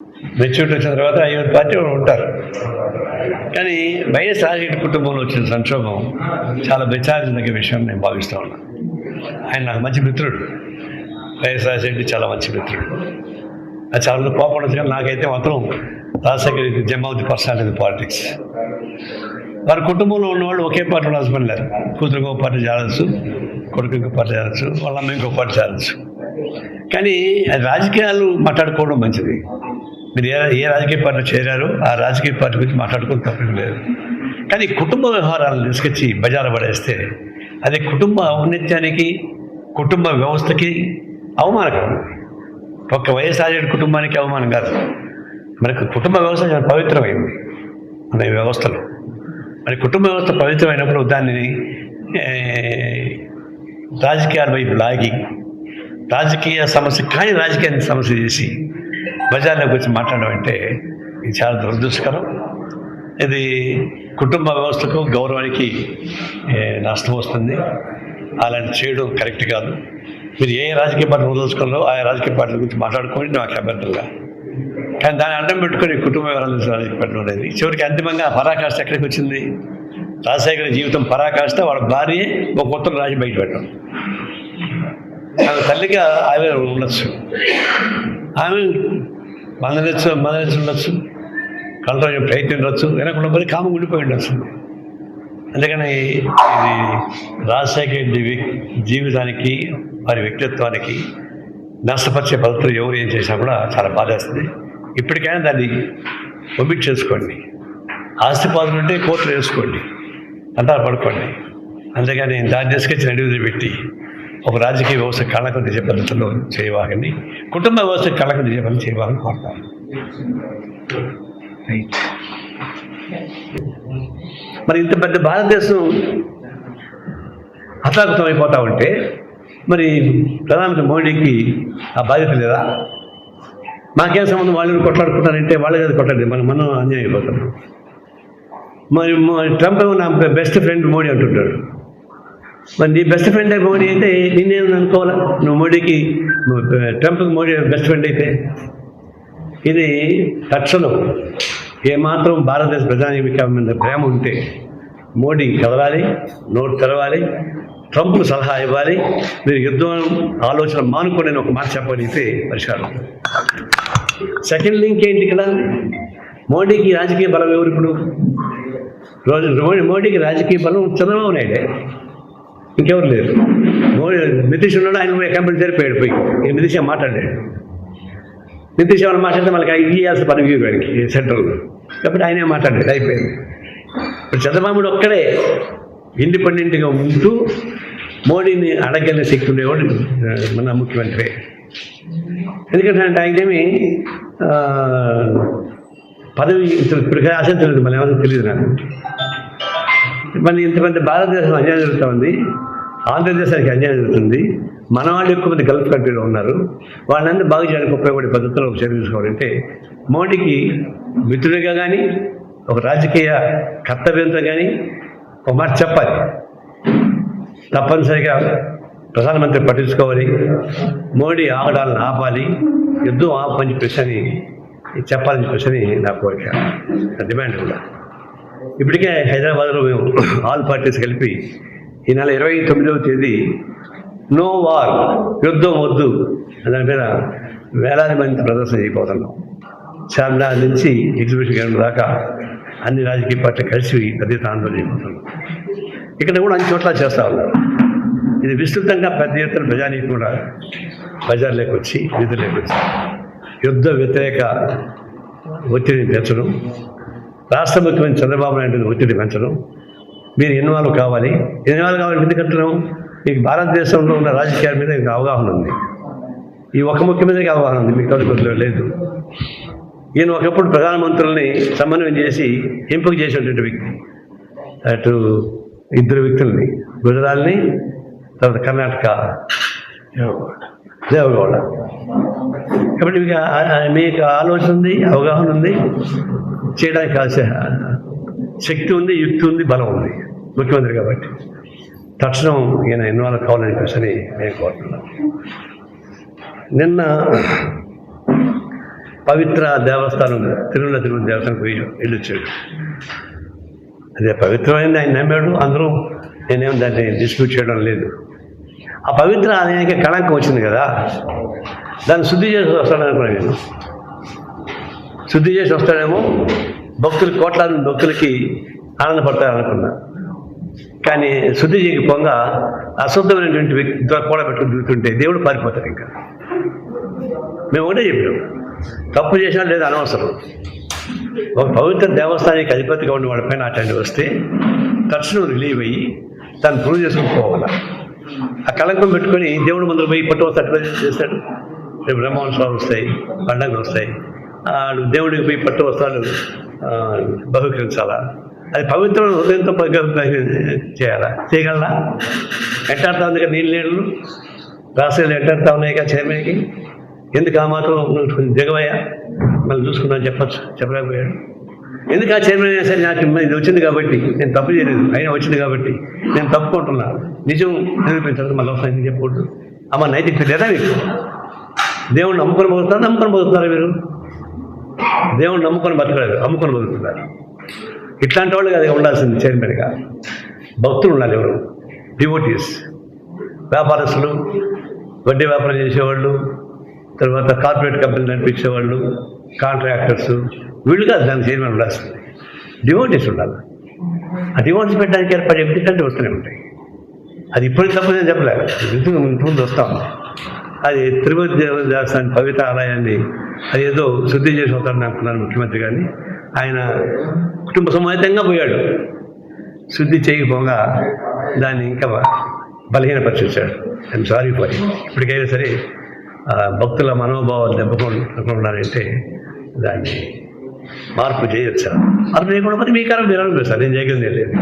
Maturity వచ్చిన తర్వాత 5 party ఉంటారు. కానీ వైఎస్ రాజశేఖర కుటుంబంలో వచ్చిన సంక్షోభం చాలా విచారించదగ్గ విషయం నేను భావిస్తూ ఉన్నాను. ఆయన నాకు మంచి మిత్రుడు. వైఎస్ రాజశేఖర చాలా మంచి మిత్రుడు. అది చాలా కోపం ఉండదు. కానీ నాకైతే మాత్రం Rajasekhar gem of the personality politics. వారి కుటుంబంలో ఉన్నవాళ్ళు ఒకే పార్టీ ఉండాల్సిన పని లేదు. కూతురు ఇంకో పార్టీ చేరచ్చు, కొడుకు ఇంకో పార్టీ చేరచ్చు, వాళ్ళ అమ్మ ఇంకో పార్టీ చేరచ్చు. కానీ రాజకీయాలు మాట్లాడుకోవడం మంచిది. మీరు ఏ రాజకీయ పార్టీ చేరారో ఆ రాజకీయ పార్టీ గురించి మాట్లాడుకోవడం తప్పేం లేదు. కానీ కుటుంబ వ్యవహారాలను తీసుకొచ్చి బజారు పడేస్తే అది కుటుంబ ఔన్నత్యానికి, కుటుంబ వ్యవస్థకి అవమానకరం. ఒక్క వైఎస్ రాజశేఖర కుటుంబానికి అవమానం కాదు. మనకు కుటుంబ వ్యవస్థ చాలా పవిత్రమైంది మన వ్యవస్థలో. మరి కుటుంబ వ్యవస్థ పవిత్రమైనప్పుడు దాన్ని రాజకీయాల వైపు లాగి, రాజకీయ సమస్య కానీ రాజకీయాన్ని సమస్య చేసి బజార్లోకి వచ్చి మాట్లాడడం అంటే ఇది చాలా దురదృష్టకరం. ఇది కుటుంబ వ్యవస్థకు, గౌరవానికి నష్టం వస్తుంది. అలాంటి చేయడం కరెక్ట్ కాదు. మీరు ఏ రాజకీయ పార్టీ వదలుచుకున్నారో ఆ రాజకీయ పార్టీల గురించి మాట్లాడుకొని నాకు అభ్యంతరంగా, కానీ దాన్ని అడ్డం పెట్టుకొని కుటుంబ వ్యవహారాలు రాజకీయ పెట్టడం అనేది చివరికి అంతిమంగా పరాకాష్ట ఎక్కడికి వచ్చింది? రాజశేఖర జీవితం పరాకాష్ట. వాళ్ళ భార్య ఒక కొత్త రాజు బయట పెట్టడం. ఆమె తల్లిగా ఆమె ఉండొచ్చు, ఆమె మందలించు ఉండొచ్చు, కంట్రోల్ ప్రయత్నించవచ్చు, వెనకుండా పోయి కామ ఉండిపోయి ఉండొచ్చు. అందుకని ఇది రాజశేఖర జీవితానికి, వారి వ్యక్తిత్వానికి నష్టపరిచే పద్ధతులు ఎవరు ఏం చేసినా కూడా చాలా బాధేస్తుంది. ఇప్పటికైనా దాన్ని ఒమిట్ చేసుకోండి. ఆస్తిపాదులు ఉంటే కోర్టులు వేసుకోండి, అంటారు పడుకోండి. అంతేగాని దాన్ని తీసుకొచ్చి నడివదిలి పెట్టి ఒక రాజకీయ వ్యవస్థ కళకు తీసే పద్ధతుల్లో చేయవాలని, కుటుంబ వ్యవస్థ కళకు తీసే పద్ధతి చేయవాలని కోరుతాను. రైట్. మరి ఇంత పెద్ద భారతదేశం అతలాకుతం అయిపోతూ ఉంటే మరి ప్రధానమంత్రి మోడీకి ఆ బాధ్యత లేదా? మాకేం సంబంధం, వాళ్ళు కొట్లాడుకుంటారంటే వాళ్ళే కదా కొట్లాడేది, మనం అన్యాయం అయిపోతాం. మరి ట్రంప్ ఏమో నా బెస్ట్ ఫ్రెండ్ మోడీ అంటుంటాడు. మరి నీ బెస్ట్ ఫ్రెండ్ మోడీ అయితే నేనేమని అనుకోవాలా? నువ్వు మోడీకి, ట్రంప్కి మోడీ బెస్ట్ ఫ్రెండ్ అయితే ఇది తక్షణం ఏమాత్రం భారతదేశ ప్రజానీక మీద ప్రేమ ఉంటే మోడీ కదలాలి, నోటు తెరవాలి, ట్రంప్కు సలహా ఇవ్వాలి. మీరు యుద్ధం ఆలోచన మానుకొని నేను ఒక మాట చెప్పగలిగితే పరిష్కారం. సెకండ్ లింక్ ఏంటి ఇక్కడ? మోడీకి రాజకీయ బలం ఎవరు? ఇప్పుడు మోడీకి రాజకీయ బలం చంద్రబాబు నాయుడే, ఇంకెవరు లేరు. నితీష్ ఉన్నాడు, ఆయన కంపెనీ జరిపోయాడు పోయి. నితీష్ మాట్లాడాడు. నితీష్ ఏమైనా మాట్లాడితే మనకి ఇవ్వాల్సిన పని వాడికి సెంట్రల్, కాబట్టి ఆయనే మాట్లాడాడు, అయిపోయింది. ఇప్పుడు చంద్రబాబు ఒక్కడే ఇండిపెండెంట్గా ఉంటూ మోడీని అడగలిగిన శక్తి ఉండేవాడు మన ముఖ్యమంత్రి. ఎందుకంటే ఆయనేమి పదవి ఇప్పటికే ఆశ తెలియదు, మళ్ళీ ఏమైనా తెలియదు నాకు. మరి ఇంతమంది భారతదేశం అన్యాయం జరుగుతూ ఉంది, ఆంధ్రదేశానికి అన్యాయం జరుగుతుంది. మన వాళ్ళు ఎక్కువ మంది గల్ఫ్ కంట్రీలో ఉన్నారు. వాళ్ళందరూ బాగు చేయడానికి ఉపయోగపడే పద్ధతిలో ఒక చర్య తీసుకోవాలంటే మోడీకి మిత్రుడిగా కానీ, ఒక రాజకీయ కర్తవ్యంతో కానీ ఒక మాట చెప్పాలి. తప్పనిసరిగా ప్రధానమంత్రి పట్టించుకోవాలి, మోడీ ఆగడాలను ఆపాలి, యుద్ధం ఆపని చెప్పేసి చెప్పాలని చెప్పేసి నా కోరిక, నా డిమాండ్ కూడా. ఇప్పటికే హైదరాబాద్లో మేము ఆల్ పార్టీస్ కలిపి ఈ నెల 29వ తేదీ నో వార్, యుద్ధం వద్దు దాని మీద వేలాది మంది ప్రదర్శన చేయబోతున్నాం. చార్మినార్ నుంచి ఎగ్జిబిషన్ గ్రౌండ్ దాకా అన్ని రాజకీయ పార్టీలు కలిసి పెద్ద ఆందోళన చేయబోతున్నాం. ఇక్కడ కూడా అన్ని చోట్ల చేస్తూ ఉన్నారు. ఇది విస్తృతంగా పెద్ద ఎత్తున ప్రజానీకం కూడా బజార్లోకి వచ్చి, వీధుల్లోకి వచ్చి యుద్ధ వ్యతిరేక ఒత్తిడిని పెంచడం, రాష్ట్ర ముఖ్యమంత్రి చంద్రబాబు నాయుడు ఒత్తిడి పెంచడం. మీరు ఇన్వాల్వ్ కావాలి. ఎందుకంటున్నాం? మీకు భారతదేశంలో ఉన్న రాజకీయాల మీద మీకు అవగాహన ఉంది. ఈ ఒక్క ముఖ్యమంత్రికి అవగాహన ఉంది, మీకు కొద్దిగా లేదు. ఈయన ఒకప్పుడు ప్రధానమంత్రుల్ని సమన్వయం చేసి ఎంపిక చేసినటువంటి వ్యక్తి. అటు 2 వ్యక్తుల్ని, గుజరాల్ని, తర్వాత కర్ణాటక దేవగౌడ. కాబట్టి మీకు ఆలోచన ఉంది, అవగాహన ఉంది, చేయడానికి కావాల్సిన శక్తి ఉంది, యుక్తి ఉంది, బలం ఉంది ముఖ్యమంత్రి కాబట్టి. తక్షణం ఈయన ఇన్వాల్వ్ కావాలని చెప్పేసి నేను కోరుతున్నాను. నిన్న పవిత్ర దేవస్థానం తిరుమల దేవస్థానం పోయి వెళ్ళొచ్చాడు. అదే పవిత్రమైంది ఆయన నమ్మాడు. అందరూ నేనేం దాన్ని డిస్ప్యూట్ చేయడం లేదు. ఆ పవిత్ర ఆలయానికి కళంకం వచ్చింది కదా, దాన్ని శుద్ధి చేసి వస్తాడు అనుకున్నాను నేను. శుద్ధి చేసి వస్తాడేమో, భక్తులు కోట్లాది భక్తులకి ఆనందపడతారనుకున్నా. కానీ శుద్ధి చేయకపోగా అశుద్ధమైనటువంటి వ్యక్తి కూడా పెట్టుకుని దిగుతుంటే దేవుడు పారిపోతాడు. ఇంకా మేము ఒకటే చెప్పాం, తప్పు చేసినా లేదా అనవసరం. ఒక పవిత్ర దేవస్థానానికి అధిపతిగా ఉన్న వాడి పైన అటెండ్ వస్తే తక్షణం రిలీవ్ అయ్యి తను ప్రూవ్ చేసుకుని ఆ కళంకం పెట్టుకొని దేవుడు ముందు పోయి పట్టు వస్తే చేస్తాడు. రేపు బ్రహ్మోత్సవాలు వస్తాయి, పండుగలు వస్తాయి, వాళ్ళు దేవుడికి పోయి పట్టు వస్త్రాలు బహుకరించాలా? అది పవిత్ర హృదయంతో చేయాలా? చేయగలరా? ఎంటాడుతా ఉంది కదా నీళ్ళు రాష్ట్రాలు ఎంటాడుతా ఉన్నాయి కదా చైర్మన్కి. ఎందుకు ఆ మాత్రం దిగవయ్యా మళ్ళీ చూసుకున్నాను చెప్పలేకపోయాడు. ఎందుకు ఆ చైర్మన్ అయినా సరే నాకు ఇది వచ్చింది కాబట్టి నేను తప్పు చేయలేదు, అయినా వచ్చింది కాబట్టి నేను తప్పుకుంటున్నాను, నిజం నిరూపించడం మళ్ళీ వస్తాను చెప్పకూడదు. అమ్మ నైతికత లేదా మీకు? దేవుడిని నమ్ముకొని బతుకుతున్నారా మీరు? దేవుడిని నమ్ముకొని బతకలేదు, అమ్ముకొని బతుకుతున్నారు. ఇట్లాంటి వాళ్ళు కదా ఉండాల్సింది చైర్మన్గా. భక్తులు ఉండాలి. ఎవరు? డివోటీస్, వ్యాపారస్తులు, వడ్డీ వ్యాపారం చేసేవాళ్ళు, తర్వాత కార్పొరేట్ కంపెనీలు నడిపించేవాళ్ళు, కాంట్రాక్టర్స్, వీళ్ళు కాదు దానికి చైర్మన్ ఉండాల్సింది. డివోటీస్ ఉండాలి. ఆ డివోటీస్ పెట్టడానికి ఏర్పడే వ్యక్తి వస్తూనే ఉంటాయి. అది ఇప్పుడు తప్ప నేను చెప్పలేదు, ముందు వస్తాం. అది తిరుపతి దేవస్థానం పవిత్ర ఆలయాన్ని అది ఏదో శుద్ధి చేసి వస్తారని అనుకున్నాను ముఖ్యమంత్రి గారిని. ఆయన కుటుంబ సమేతంగా పోయాడు. శుద్ధి చేయకపోగా దాన్ని ఇంకా బలహీనపరిచేశాడు. I'm sorry for it. ఇప్పటికైనా సరే భక్తుల మనోభావాలు దెబ్బకొంటున్నారంటే దాన్ని మార్పు చేయొచ్చు. మార్పు చేయకుండా మరి మీ కారణం మీరు అనిపిస్తారు, నేను చేయగలిగే లేదు.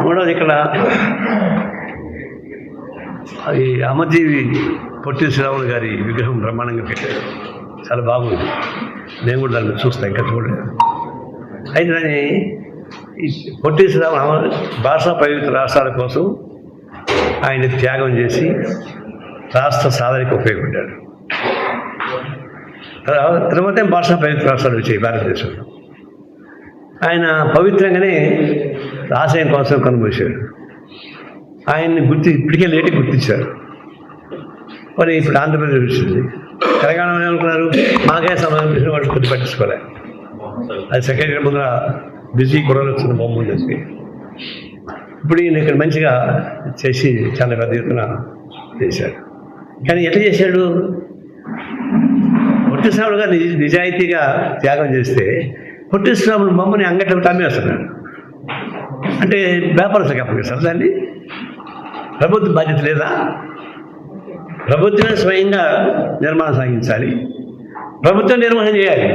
మూడవది ఇక్కడ అది అమరజీవి పొట్టి శ్రీరాములు గారి విగ్రహం బ్రహ్మాండంగా పెట్టారు, చాలా బాగుంది. నేను కూడా దాన్ని చూస్తాను, ఇంకా చూడలేదు. అయితే దాన్ని పొట్టి శ్రీరాములు భాషా పవిత్ర రాష్ట్రాల కోసం ఆయన త్యాగం చేసి రాష్ట్ర సాధనకి ఉపయోగపడ్డాడు. తర్వాత భాషా పవిత్ర రాష్ట్రాలు వచ్చాయి భారతదేశంలో. ఆయన పవిత్రంగానే ఆశయం కోసం కనుమూశాడు. ఆయన్ని ఇప్పటికే లేటుగా గుర్తించారు. మరి ఇప్పుడు ఆంధ్రప్రదేశ్ వచ్చింది, తెలంగాణలో ఏమనుకున్నారు, మాకే సంబంధించిన వాళ్ళు కొద్ది పట్టించుకోలే. అది సెక్రటరీ ముందర బిజీ కుర్రలు వచ్చిన బొమ్మ ఉంది. ఇప్పుడు ఈయన ఇక్కడ మంచిగా చేసి చాలా పెద్ద ఎత్తున చేశాడు. కానీ ఎట్లా చేశాడు? పొట్టి శ్రీరాములు గారు నిజాయితీగా త్యాగం చేస్తే పొట్టి శ్రీరాములు బొమ్మని అంగట్లో అమ్మేస్తున్నాడు. అంటే వ్యాపారస్తులకు అప్పగిస్తారు దాన్ని. ప్రభుత్వ బాధ్యత లేదా? ప్రభుత్వమే స్వయంగా నిర్మాణం సాగించాలి, ప్రభుత్వం నిర్వహణ చేయాలి.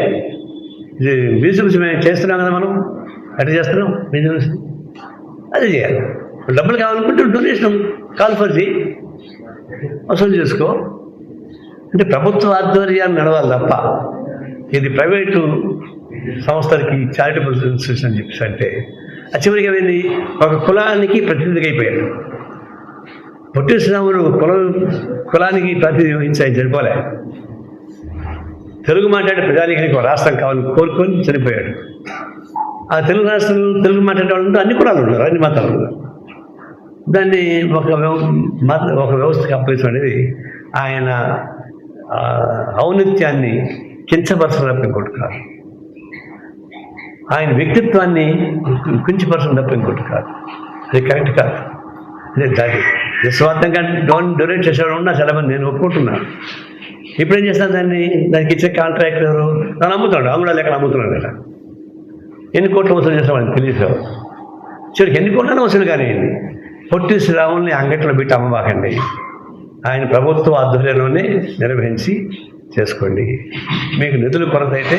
ఇది బిజినెస్ మేము చేస్తున్నాం కదా, మనం అట్లా చేస్తున్నాం బిజినెస్, అది చేయాలి. డబ్బులు కావాలనుకుంటే డొనేషన్ కాల్ ఫర్ ది వసూలు చేసుకో. అంటే ప్రభుత్వ ఆధ్వర్యాన్ని నడవాలి తప్ప ఇది ప్రైవేటు సంస్థలకి చారిటబుల్ ఇన్స్టిట్యూషన్ అని చెప్పేసి అంటే చివరికి ఏమైంది, ఒక కులానికి ప్రతినిధిగా అయిపోయాడు. పొట్టి శ్రీరాములు కులానికి ప్రాతినిధ్యం వహించి ఆయన చనిపోలే. తెలుగు మాట్లాడే ప్రజానికి ఒక రాష్ట్రం కావాలని కోరుకొని చనిపోయాడు. ఆ తెలుగు రాష్ట్రాలు తెలుగు మాట్లాడే వాళ్ళు అన్ని కులాలు ఉన్నారు, అన్ని మతాలు ఉన్నారు. దాన్ని ఒక వ్యవస్థకి అప్పగించడం అనేది ఆయన ఔన్నత్యాన్ని కించపరచడం తప్ప ఇంకోటి కాదు, ఆయన వ్యక్తిత్వాన్ని కించపరచడం తప్ప ఇంకోటి కాదు. అది కరెక్ట్ కాదు. అదే దాన్ని నిస్వార్థంగా డొనేట్ చేసేవాడు ఉన్నా చాలా మంది, నేను ఒప్పుకుంటున్నాను. ఇప్పుడు ఏం చేస్తాను, దానికి ఇచ్చే కాంట్రాక్టర్ ఎవరు? నన్ను అమ్ముతున్నాడు, అంగుళాలు ఎక్కడ అమ్ముతున్నాడు కదా. ఎన్ని కోట్లు వసూలు చేస్తాం వాళ్ళకి తెలియదు. చివరికి ఎన్ని కోట్లను వసూలు కానివ్వండి, పొట్టి శ్రీరాముల్ని అంగట్లో పెట్టి అమ్మబాకండి. ఆయన ప్రభుత్వ ఆధ్వర్యంలోనే నిర్వహించి చేసుకోండి. మీకు నిధులు కొరత అయితే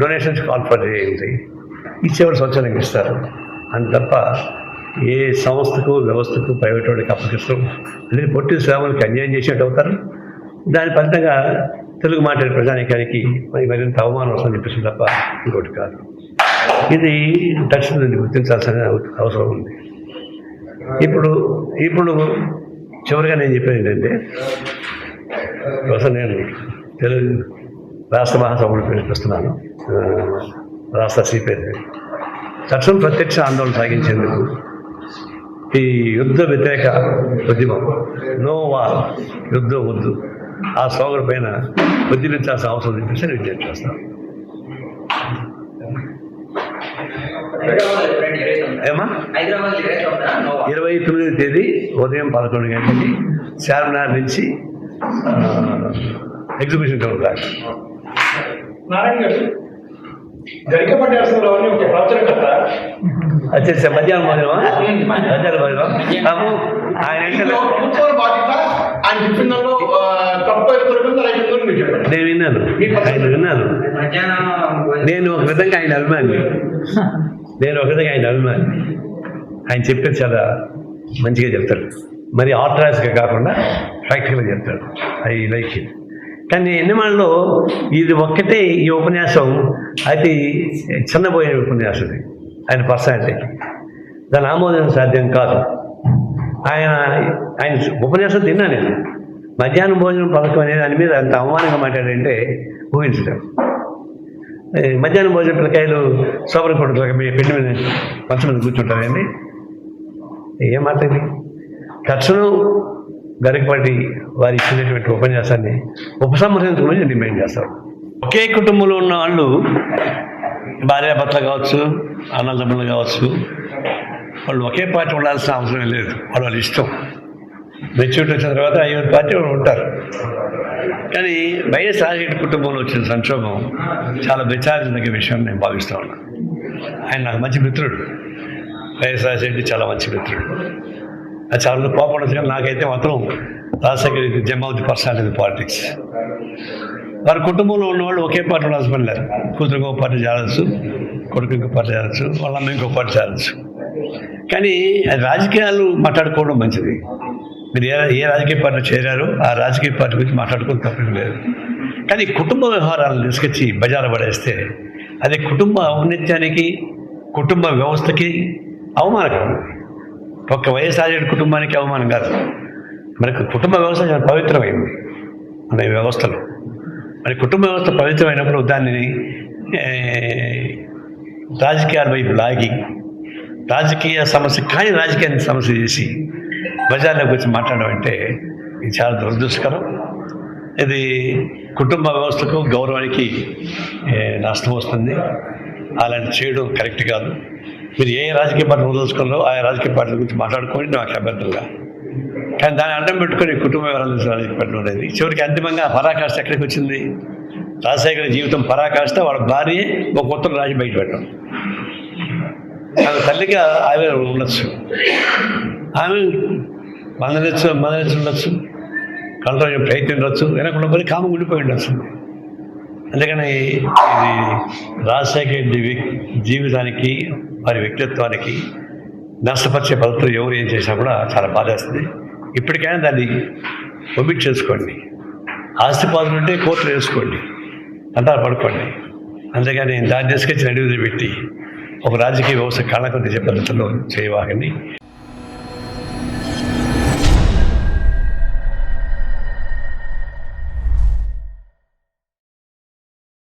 డొనేషన్స్ కాల్ఫర్ చేయండి, ఇచ్చేవాడు స్వచ్ఛందంగా ఇస్తారు. అని తప్ప ఏ సంస్థకు వ్యవస్థకు ప్రైవేట్ వాడికి అప్పగిస్తాం అనేది పొట్టి శ్రీరాములకి అన్యాయం చేసేట్టు అవుతారు. దాని ఫలితంగా తెలుగు మాట్లాడే ప్రజానికానికి మరింత అవమానం వస్తుందని చెప్పేసి తప్ప ఇంకోటి కాదు. ఇది తక్షణం గుర్తించాల్సిన అవసరం ఉంది. ఇప్పుడు చివరిగా నేను చెప్పేది ఏంటంటే, అసలు నేను రాష్ట్ర మహాసభలు పిలిపిస్తున్నాను. రాష్ట్ర సిపిఐ తక్షణం ప్రత్యక్ష ఆందోళన సాగించేందుకు ఈ యుద్ధ వ్యతిరేక ఉద్యమం నో వార్, యుద్ధం వద్దు, ఆ స్లోగన్ పైన ఉద్యమించాల్సిన అవసరం చెప్పేసి నేను విజ్ఞప్తి చేస్తాను. ఏమా 29వ తేదీ ఉదయం 11 గంటలకి చార్మినార్ నుంచి ఎగ్జిబిషన్ గ్రౌండ్ దాకా. వచ్చేసా మధ్యాహ్నం భోజనమా? మధ్యాహ్నం భోజనం ఆయన నేను విన్నాను, ఆయన విన్నాను. నేను ఒక విధంగా ఆయన అభిమాని, ఆయన చెప్పేది చాలా మంచిగా చెప్తాడు. మరి ఆర్థడాక్స్గా కాకుండా ప్రాక్టికల్గా చెప్తాడు. I like it. కానీ ఎన్నమాళ్ళలో ఇది ఒక్కటే ఈ ఉపన్యాసం అది చిన్నపోయిన ఉపన్యాసం, ఆయన పర్సనాలిటీకి దాని ఆమోదం సాధ్యం కాదు. ఆయన ఉపన్యాసం తిన్నా నేను. మధ్యాహ్నం భోజనం పథకం అనేది దాని మీద అంత అవమానంగా మాట్లాడంటే ఊహించడం. మధ్యాహ్నం భోజనం పిల్లకాయలు సోపరి కొడుకులాగా మీ పెళ్లి మీద మంచం మీద కూర్చుంటారండి. ఏం మాట్లాడి తక్షణం గరికపాటి వారు ఇచ్చినటువంటి ఉపన్యాసాన్ని ఉపసంహరించుకోమని డిమాండ్ చేస్తారు. ఒకే కుటుంబంలో ఉన్న వాళ్ళు భార్యాభర్తలు కావచ్చు, అన్నదమ్ములు కావచ్చు, వాళ్ళు ఒకే పార్టీ ఉండాల్సిన అవసరం లేదు. వాళ్ళ ఇష్టం. మెచ్యూరిటీ వచ్చిన తర్వాత 5 పార్టీ ఉంటారు. కానీ వైఎస్ రాజశేఖర కుటుంబంలో వచ్చిన సంక్షోభం చాలా విచారించదగ్గ విషయం నేను భావిస్తూ ఉన్నాను. ఆయన నాకు మంచి మిత్రుడు. వైఎస్ రాజశేఖర చాలా మంచి మిత్రుడు. అది చాలా పోకుండా నాకైతే మాత్రం రాజశేఖర్ జమ్ ఆఫ్ ది పర్సనాలిటీ పాలిటిక్స్. వారి కుటుంబంలో ఉన్నవాళ్ళు ఒకే పార్టీ ఉండాల్సిన పని లేదు. కూతురు ఇంకో పార్టీ చేరచ్చు, కొడుకు ఇంకో పార్టీ చేరచ్చు, వాళ్ళ అమ్మ ఇంకో పార్టీ చేరచ్చు. కానీ రాజకీయాలు మాట్లాడుకోవడం మంచిది. మీరు ఏ రాజకీయ పార్టీ చేరారో ఆ రాజకీయ పార్టీ గురించి మాట్లాడుకోవడం తప్పేం లేదు. కానీ కుటుంబ వ్యవహారాలను తీసుకొచ్చి బజారు పడేస్తే అది కుటుంబ ఔన్నత్యానికి, కుటుంబ వ్యవస్థకి అవమానకరం. ఒక్క వైఎస్ రాజశేఖర కుటుంబానికి అవమానం కాదు. మనకు కుటుంబ వ్యవస్థ చాలా పవిత్రమైంది మన వ్యవస్థలో. మరి కుటుంబ వ్యవస్థ పవిత్రమైనప్పుడు దాన్ని రాజకీయాల వైపు లాగి రాజకీయ సమస్య కానీ రాజకీయాన్ని సమస్య చేసి బజార్లోకి వచ్చి మాట్లాడడం అంటే ఇది చాలా దురదృష్టకరం. ఇది కుటుంబ వ్యవస్థకు, గౌరవానికి నష్టం వస్తుంది. అలాంటి చేయడం కరెక్ట్ కాదు. మీరు ఏ రాజకీయ పార్టీ వదలుచుకున్నారో ఆ రాజకీయ పార్టీల గురించి మాట్లాడుకోండి, నాకు అభ్యంతరంగా. కానీ దాన్ని అడ్డం పెట్టుకుని కుటుంబ వివరాలు రాజకీయ పార్టీ ఉండేది. చివరికి అంతిమంగా పరాకాష్ఠ ఎక్కడికి వచ్చింది? రాజశేఖర జీవితం పరాకాష్ఠ. వాళ్ళ భార్య ఒక కొత్త రాజు బయట పెట్టడం. ఆమె తల్లిగా ఆమె ఉండొచ్చు, ఆమె మందలించు ఉండొచ్చు, కంట్రోల్ ప్రయత్నించవచ్చు, వెనకుండా పోయి కామ ఉండిపోయి ఉండొచ్చు. అందుకని ఇది రాజశేఖర జీవితానికి, వారి వ్యక్తిత్వానికి నష్టపరిచే పద్ధతులు ఎవరు ఏం చేసినా కూడా చాలా బాధేస్తుంది. ఇప్పటికైనా దాన్ని ఒమిట్ చేసుకోండి. ఆస్తిపాదులు ఉంటే కోర్టులు వేసుకోండి, అంతా పడుకోండి. అంతేగాని దాన్ని తీసుకొచ్చి నడివదిలి పెట్టి ఒక రాజకీయ వ్యవస్థ కాళ్ళకొద్ది పద్ధతుల్లో చేయవాకండి.